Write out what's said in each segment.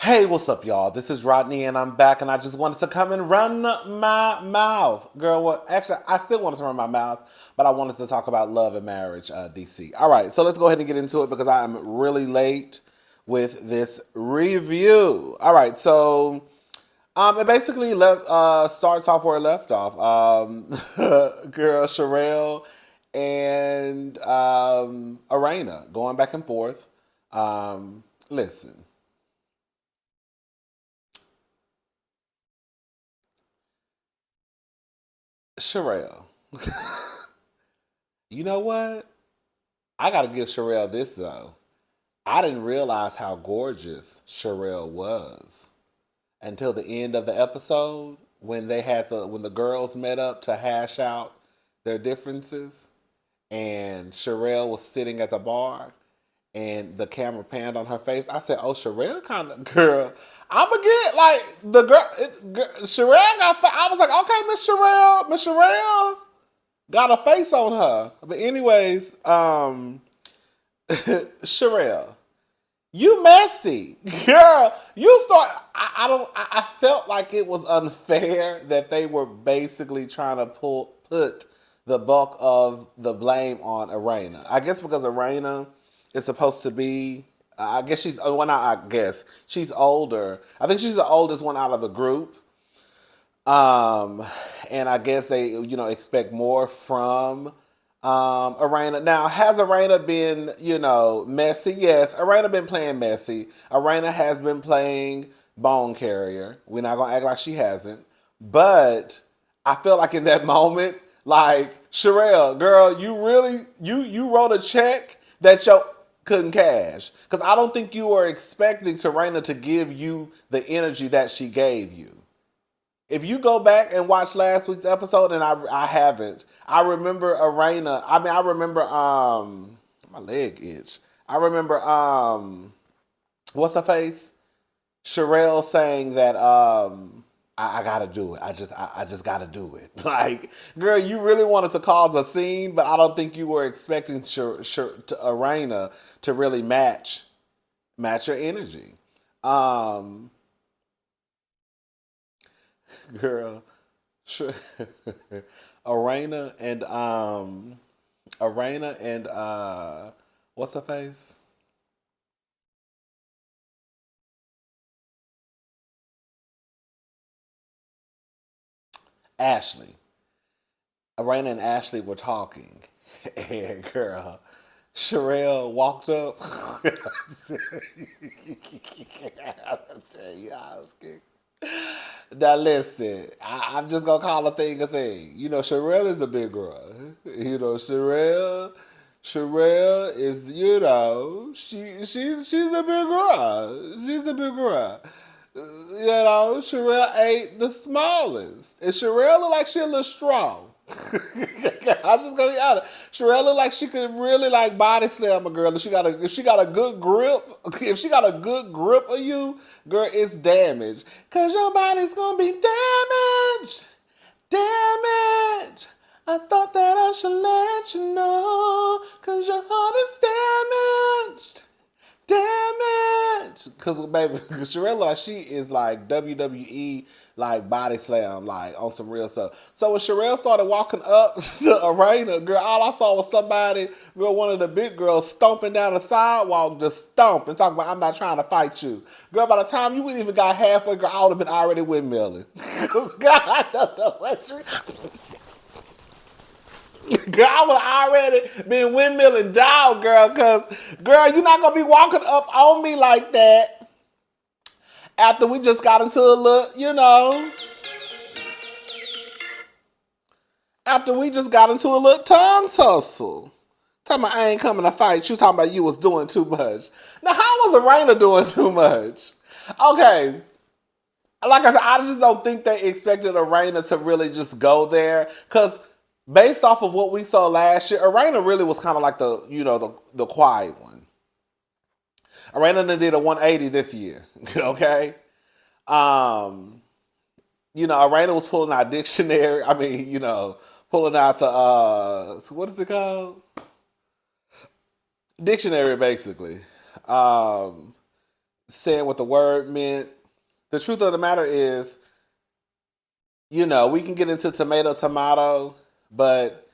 Hey, what's up, y'all? This is Rodney, and I'm back, and I just wanted to come and run my mouth. Girl, well, actually, I still wanted to run my mouth, but I wanted to talk about love and marriage, DC. All right, so let's go ahead and get into it because I am really late with this review. All right, so it basically starts off where it left off. Girl, Shirelle and Arena going back and forth. Listen. Sherelle. You know what? I gotta give Sherelle this though. I didn't realize how gorgeous Sherelle was until the end of the episode when the girls met up to hash out their differences and Sherelle was sitting at the bar and the camera panned on her face. I said, "Oh, Sherelle kind of girl." I'm gonna get like the Sherelle got. I was like, "Okay, Miss Sherelle got a face on her." But anyways, Sherelle, you messy girl. You start. I don't. I felt like it was unfair that they were basically trying to put the bulk of the blame on Arena. I guess because Arena is supposed to be. I guess she's. Well, not I guess she's older. I think she's the oldest one out of the group. Um, and I guess they, expect more from Arena. Now, has Arena been, messy? Yes, Arena been playing messy. Arena has been playing Bone Carrier. We're not gonna act like she hasn't. But I feel like in that moment, like Sherelle, girl, you really you wrote a check that you couldn't cash because I don't think you were expecting Serena to give you the energy that she gave you. If you go back and watch last week's episode, and I haven't, I remember Arena. I mean, I remember my leg itch. I remember what's her face? Sherelle saying that I gotta do it. I just gotta do it. Like, girl, you really wanted to cause a scene, but I don't think you were expecting Arena to really match your energy. Um, girl, sure. Arena and Arena and what's her face? Ashley. Arena and Ashley were talking, and girl, Sherelle walked up. I tell you, I was kidding. Now listen, I'm just gonna call a thing a thing. Sherelle is a big girl. Sherelle is, she's a big girl. She's a big girl. Sherelle ain't the smallest, and Sherelle look like she a little strong. I'm just gonna be honest. Sherelle look like she could really like body slam a girl. If she got a good grip, if she got a good grip of you, girl, it's damaged. Cause your body's gonna be damaged. Damaged. I thought that I should let you know. Cause your heart is damaged. Damaged. Cause baby, Shirelle, like she is like WWE like body slam, like on some real stuff. So when Sherelle started walking up the arena, girl, all I saw was somebody, girl, one of the big girls stomping down the sidewalk, just stomping, talking about I'm not trying to fight you. Girl, by the time you wouldn't even got halfway, girl, I would have been already windmilling. God, I don't know what you Girl, I would have already been windmilling down, girl, because, girl, you're not going to be walking up on me like that after we just got into a little, after we just got into a little tongue tussle. Talking about I ain't coming to fight you, talking about you was doing too much. Now, how was Arena doing too much? Okay, like I said, I just don't think they expected Arena to really just go there because based off of what we saw last year, Arena really was kind of like the quiet one. Arena did a 180 this year, okay? Um, Arena was pulling out dictionary. I mean, pulling out the what is it called? Dictionary, basically. Um, saying what the word meant. The truth of the matter is, we can get into tomato, but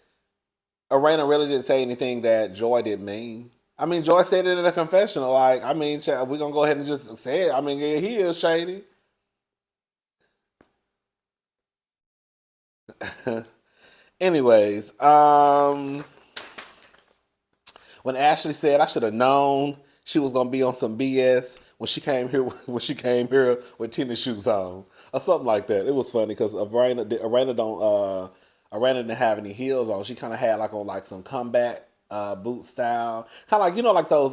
Arena really didn't say anything that Joy didn't mean. I mean, Joy said it in a confessional. Like, I mean, we're gonna go ahead and just say it. I mean, yeah, he is shady. Anyways, when Ashley said I should have known she was gonna be on some BS when she came here with tennis shoes on or something like that. It was funny because Arena didn't have any heels on. She kind of had like on like some combat boot style, kind of like like those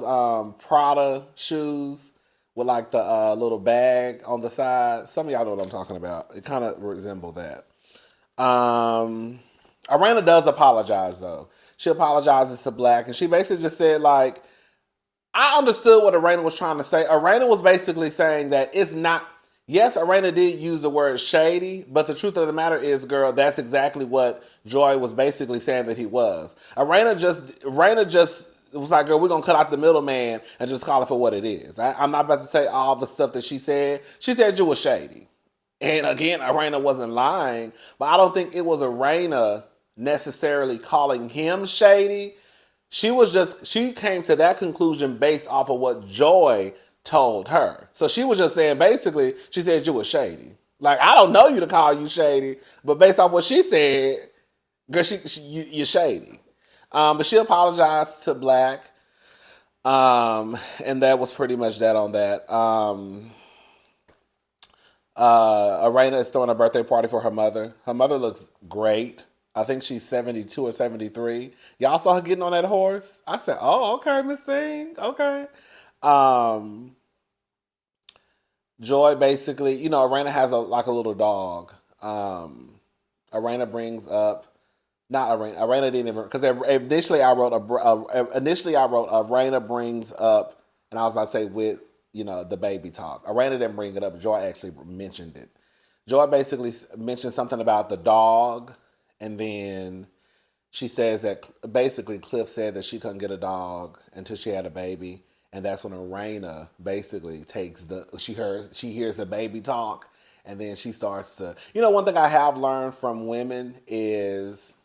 Prada shoes with like the little bag on the side. Some of y'all know what I'm talking about. It kind of resembled that. Um, Arena does apologize though. She apologizes to Black, and she basically just said like, I understood what Arena was trying to say. Arena was basically saying that it's not. Yes, Arena did use the word shady, but the truth of the matter is, girl, that's exactly what Joy was basically saying that he was. Arena just was like, girl, we're gonna cut out the middleman and just call it for what it is. I'm not about to say all the stuff that she said. She said you was shady. And again, Arena wasn't lying, but I don't think it was Arena necessarily calling him shady. She came to that conclusion based off of what Joy told her. So she was just saying, basically, she said you were shady. Like, I don't know you to call you shady, but based off what she said, girl, you're shady. But she apologized to Black, and that was pretty much that on that. Arena is throwing a birthday party for her mother. Her mother looks great. I think she's 72 or 73. Y'all saw her getting on that horse? I said, oh, okay, Miss Thing. Okay. Um, Joy basically, Arena has a little dog. Arena brings up, not Arena. Arena didn't even, because initially I wrote Arena brings up, and I was about to say with the baby talk. Arena didn't bring it up. Joy actually mentioned it. Joy basically mentioned something about the dog, and then she says that basically Cliff said that she couldn't get a dog until she had a baby, and that's when Arena basically she hears the baby talk, and then she starts to one thing I have learned from women is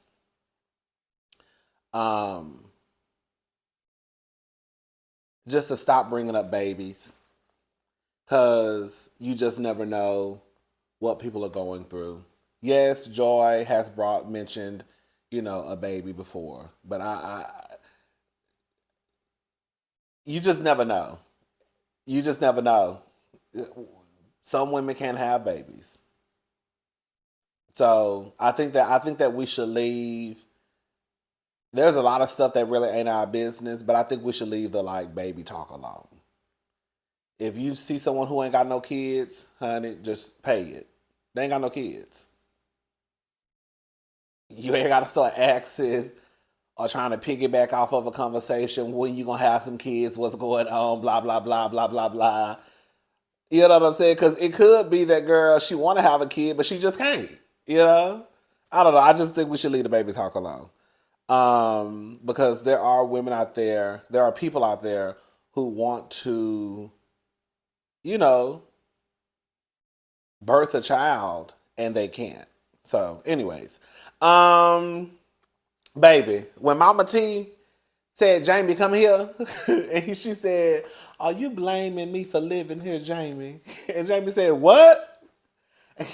just to stop bringing up babies, because you just never know what people are going through. Yes, Joy has mentioned, a baby before, but you just never know. You just never know. Some women can't have babies, so I think that we should leave. There's a lot of stuff that really ain't our business, but I think we should leave the like baby talk alone. If you see someone who ain't got no kids, honey, just pay it. They ain't got no kids. You ain't got to start asking or trying to piggyback off of a conversation when you gonna have some kids, what's going on, blah blah blah blah blah blah. You know what I'm saying? Because it could be that girl, she want to have a kid, but she just can't. You know? I don't know. I just think we should leave the baby talk alone. Because there are women out there are people out there who want to, you know, birth a child and they can't. So, anyways, um, baby, when Mama T said, Jamie, come here, and she said, are you blaming me for living here, Jamie? And Jamie said, what? And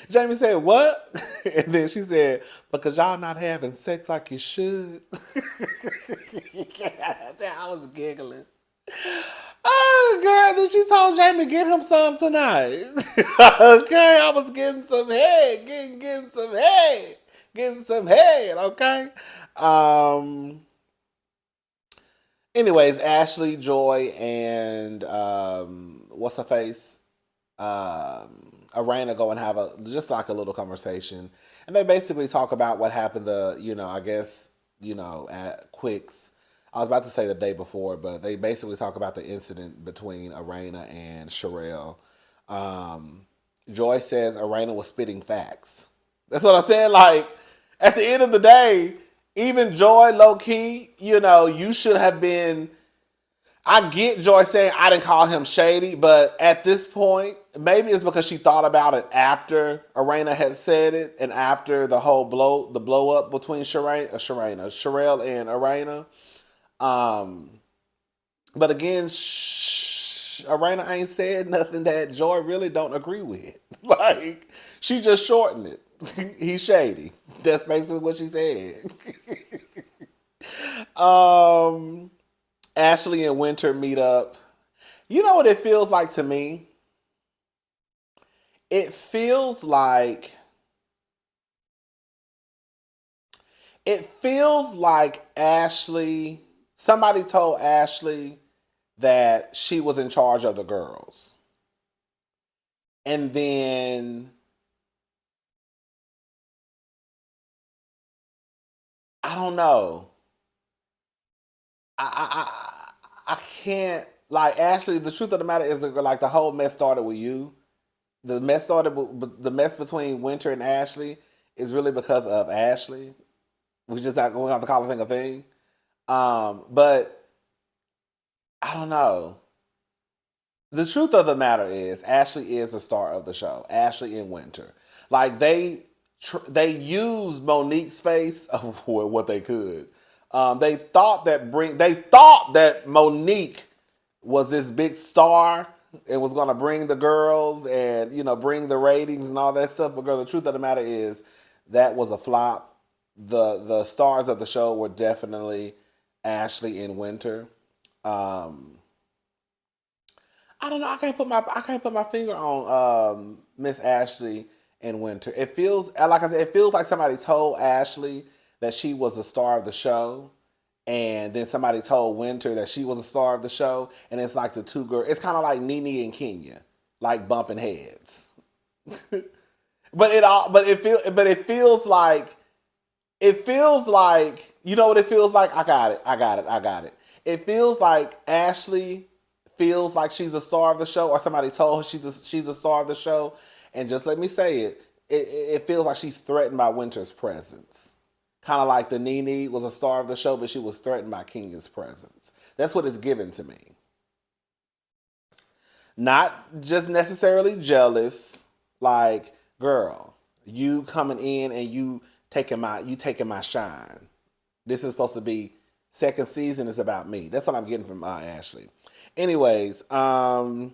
Jamie said, what? And then she said, because y'all not having sex like you should. I was giggling. Oh, girl, then she told Jamie, get him some tonight. Okay, I was getting some head, getting some head, okay? Um, anyways, Ashley, Joy, and what's her face? Arena go and have just like a little conversation, and they basically talk about what happened I guess at Quick's. I was about to say the day before, but they basically talk about the incident between Arena and Shirelle. Joy says Arena was spitting facts. That's what I said. Like, at the end of the day, even Joy, low key, you should have been. I get Joy saying I didn't call him shady, but at this point, maybe it's because she thought about it after Arena had said it and after the whole blow up between Shirelle and Arena. Um, but again, Arena ain't said nothing that Joy really don't agree with. Like she just shortened it. He's shady. That's basically what she said. um, Ashley and Winter meet up. You know what it feels like to me? It feels like Ashley. Somebody told Ashley that she was in charge of the girls, and then I don't know. I can't like Ashley. The truth of the matter is, like the whole mess started with you. The mess between Winter and Ashley is really because of Ashley. We just not going to have to call a thing a thing. But I don't know. The truth of the matter is, Ashley is the star of the show. Ashley and Winter, like they used Monique's face for what they could. They thought that Monique was this big star and was going to bring the girls and bring the ratings and all that stuff. But girl, the truth of the matter is that was a flop. The stars of the show were definitely Ashley and Winter. Um, I don't know. I can't put my finger on Miss Ashley and Winter. It feels like I said. It feels like somebody told Ashley that she was the star of the show, and then somebody told Winter that she was the star of the show, and it's like the two girls. It's kind of like Nene and Kenya, like bumping heads. It feels like you know what it feels like. I got it. It feels like Ashley feels like she's a star of the show, or somebody told her she's a star of the show, and just let me say it feels like she's threatened by Winter's presence. Kind of like the Nene was a star of the show, but she was threatened by Kenya's presence. That's what it's given to me. Not just necessarily jealous, like, girl, you coming in and you taking my shine. This is supposed to be second season is about me. That's what I'm getting from Ashley. Anyways, Ashley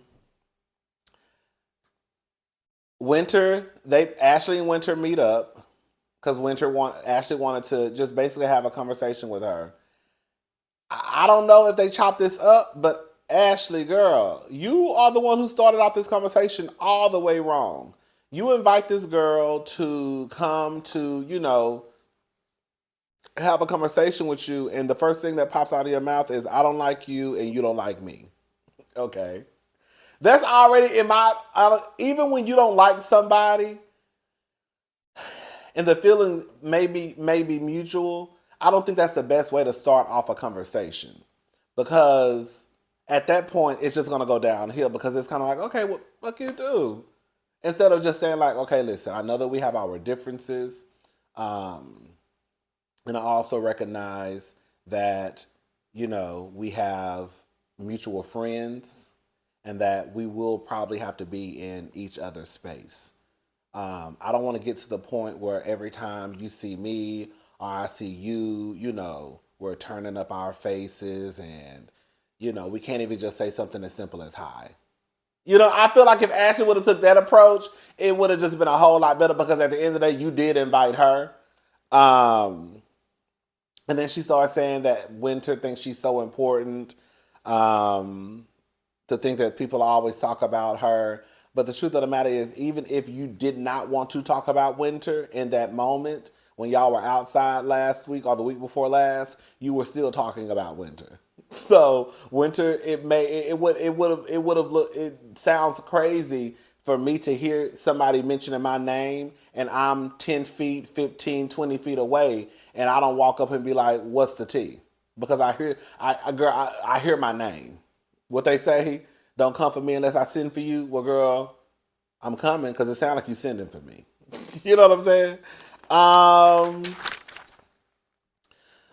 and Winter meet up because Ashley wanted to just basically have a conversation with her. I don't know if they chopped this up, but Ashley, girl, you are the one who started out this conversation all the way wrong. You invite this girl to come to, have a conversation with you, and the first thing that pops out of your mouth is, I don't like you and you don't like me. Okay. That's already even when you don't like somebody and the feeling may be mutual, I don't think that's the best way to start off a conversation, because at that point it's just going to go downhill, because it's kind of like, okay, what can you do? Instead of just saying like, okay, listen, I know that we have our differences, and I also recognize that, we have mutual friends and that we will probably have to be in each other's space. I don't want to get to the point where every time you see me or I see you, we're turning up our faces, and, we can't even just say something as simple as hi. I feel like if Ashley would have took that approach, it would have just been a whole lot better, because at the end of the day, you did invite her. And then she started saying that Winter thinks she's so important, to think that people always talk about her. But the truth of the matter is, even if you did not want to talk about Winter in that moment, when y'all were outside last week or the week before last, you were still talking about Winter. So Winter, it sounds crazy for me to hear somebody mentioning my name and I'm 10 feet, 15, 20 feet away, and I don't walk up and be like, what's the tea? Because I hear my name. What they say, don't come for me unless I send for you. Well, girl, I'm coming because it sounds like you sending for me. You know what I'm saying?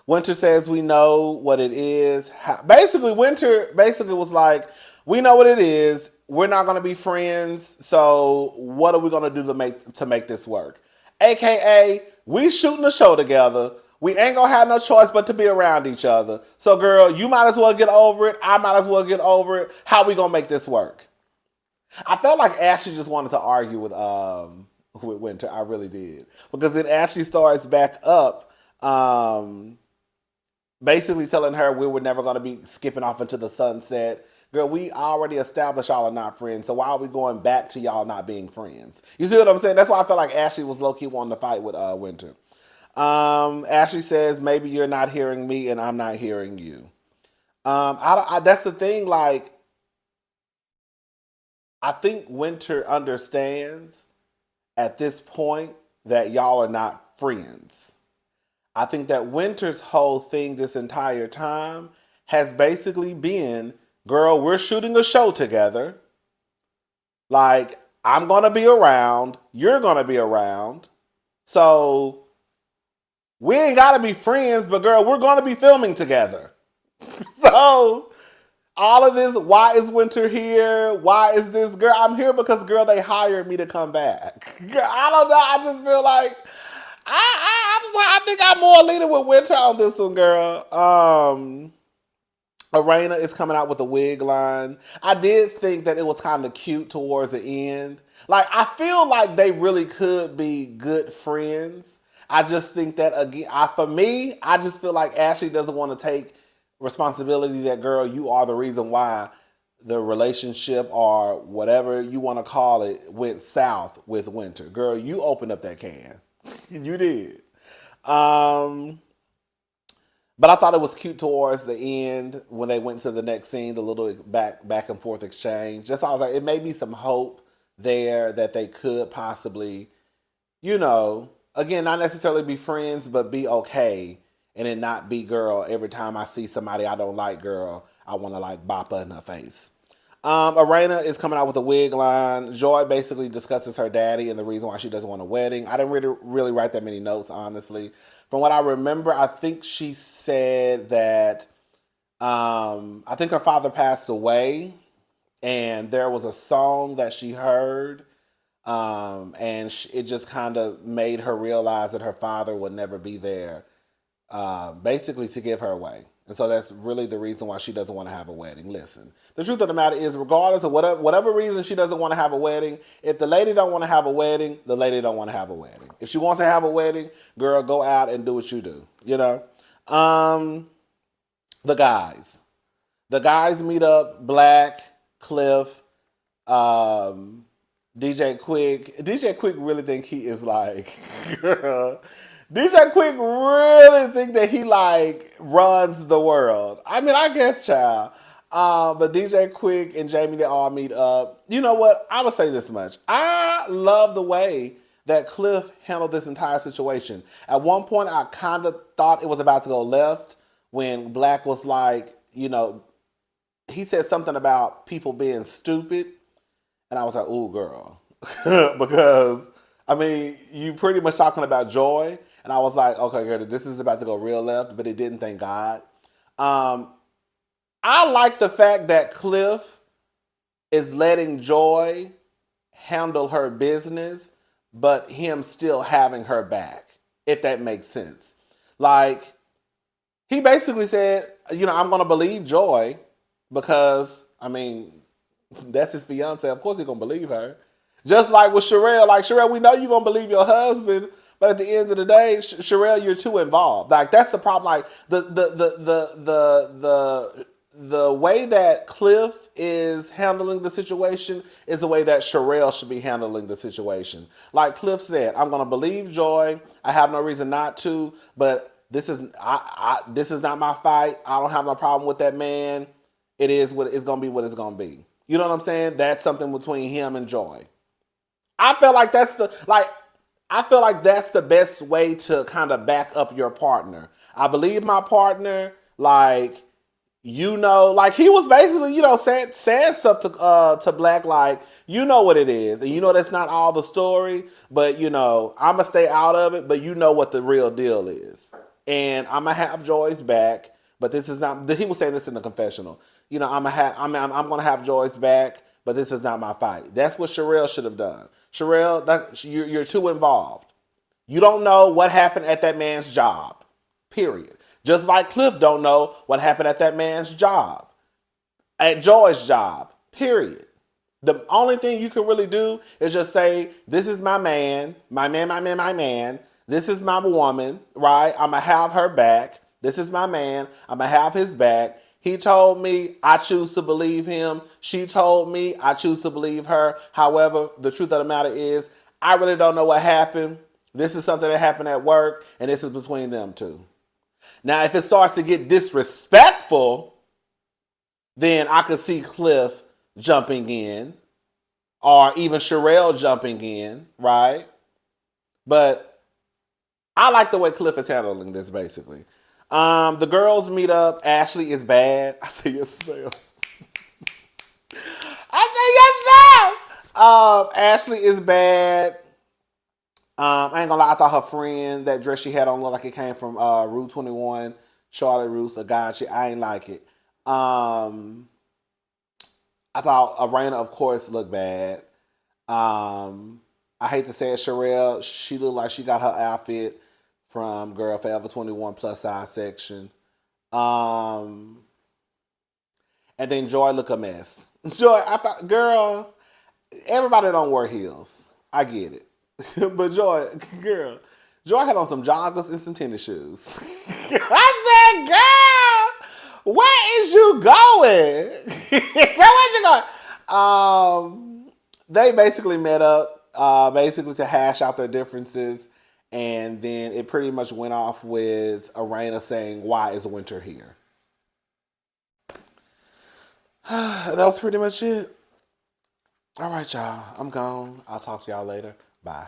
Winter says we know what it is. Basically, Winter basically was like, we know what it is. We're not gonna be friends. So what are we gonna do to make this work? AKA, we shooting a show together. We ain't gonna have no choice but to be around each other. So, girl, you might as well get over it. I might as well get over it. How we gonna make this work? I felt like Ashley just wanted to argue with Winter. I really did, because then Ashley starts back up, basically telling her we were never gonna be skipping off into the sunset. Girl, we already established y'all are not friends, so why are we going back to y'all not being friends? You see what I'm saying? That's why I felt like Ashley was low key wanting to fight with Winter. Ashley says maybe you're not hearing me and I'm not hearing you. That's the thing. Like, I think Winter understands at this point that y'all are not friends. I think that Winter's whole thing this entire time has basically been, girl, we're shooting a show together. Like, I'm going to be around. You're going to be around. So we ain't got to be friends, but girl, we're going to be filming together. So all of this, why is Winter here? Why is this? Girl, I'm here because, girl, they hired me to come back. Girl, I don't know. I just feel like I think I'm more leaning with Winter on this one, girl. Arena is coming out with a wig line. I did think that it was kind of cute towards the end. Like, I feel like they really could be good friends. I just think that, again, for me, I just feel like Ashley doesn't want to take responsibility that, girl, you are the reason why the relationship or whatever you want to call it went south with Winter. Girl, you opened up that can. You did. But I thought it was cute towards the end when they went to the next scene, the little back and forth exchange. Just I was like, it made me some hope there that they could possibly, again, not necessarily be friends, but be okay, and then not be, girl, every time I see somebody I don't like, girl, I want to like bop her in her face. Arena is coming out with a wig line. Joy basically discusses her daddy and the reason why she doesn't want a wedding. I didn't really write that many notes, honestly. From what I remember, I think she said that I think her father passed away, and there was a song that she heard, and it just kind of made her realize that her father would never be there, basically to give her away. And so that's really the reason why she doesn't want to have a wedding. Listen, the truth of the matter is, regardless of whatever reason she doesn't want to have a wedding, if the lady don't want to have a wedding, the lady don't want to have a wedding. If she wants to have a wedding, girl, go out and do what you do. The guys. The guys meet up. Black, Cliff, DJ Quick. DJ Quick really think he is like, girl. DJ Quick really think that he like runs the world. I mean, I guess, child. But DJ Quick and Jamie, they all meet up. You know what? I would say this much. I love the way that Cliff handled this entire situation. At one point, I kind of thought it was about to go left when Black was like, he said something about people being stupid. And I was like, ooh, girl. Because, I mean, you pretty much talking about Joy. And I was like, okay, girl, this is about to go real left, but it didn't, thank God. I like the fact that Cliff is letting Joy handle her business, but him still having her back, if that makes sense. Like, he basically said, I'm going to believe Joy because, I mean, that's his fiance. Of course he's going to believe her. Just like with Shirelle. Like, Shirelle, we know you're going to believe your husband, but at the end of the day, Shirelle, you're too involved. Like, that's the problem. Like, the way that Cliff is handling the situation is the way that Shirelle should be handling the situation. Like Cliff said, I'm going to believe Joy. I have no reason not to, but this is not my fight. I don't have no problem with that man. It is what it's going to be. What it's going to be. You know what I'm saying? That's something between him and Joy. I feel like that's the best way to kind of back up your partner. I believe my partner, like, like he was basically, saying stuff to Black, like, what it is. And that's not all the story, but, I'm going to stay out of it, but what the real deal is. and I'm gonna have Joy's back. But this is not. He was saying this in the confessional. You know, I'm gonna have Joy's back, but this is not my fight. That's what Shirelle should have done. Shirelle, you're too involved. You don't know what happened at that man's job. Period. Just like Cliff don't know what happened at that man's job. At Joy's job. Period. The only thing you can really do is just say, this is my man, my man, my man, my man. This is my woman, right? I'm going to have her back. This is my man. I'm going to have his back. He told me I choose to believe him. She told me I choose to believe her. However, the truth of the matter is, I really don't know what happened. This is something that happened at work, and this is between them two. Now, if it starts to get disrespectful, then I could see Cliff jumping in, or even Shirelle jumping in, right? But I like the way Cliff is handling this, basically. The girls meet up. Ashley is bad. I say yes, smell. I say yes, smell. Ashley is bad. I ain't gonna lie, I thought her friend, that dress she had on looked like it came from Route 21, Charlotte Russe, a guy. I ain't like it. I thought Arena, of course, looked bad. I hate to say it, Shirelle, she looked like she got her outfit from Girl Forever 21 plus size section. And then Joy look a mess. Joy, I thought, girl, everybody don't wear heels. I get it. But Joy, girl, Joy had on some joggers and some tennis shoes. I said, girl, where is you going? Where you going? They basically met up, basically to hash out their differences, and then it pretty much went off with Arena saying, "Why is winter here?" That was pretty much it. All right, y'all. I'm gone. I'll talk to y'all later. Bye.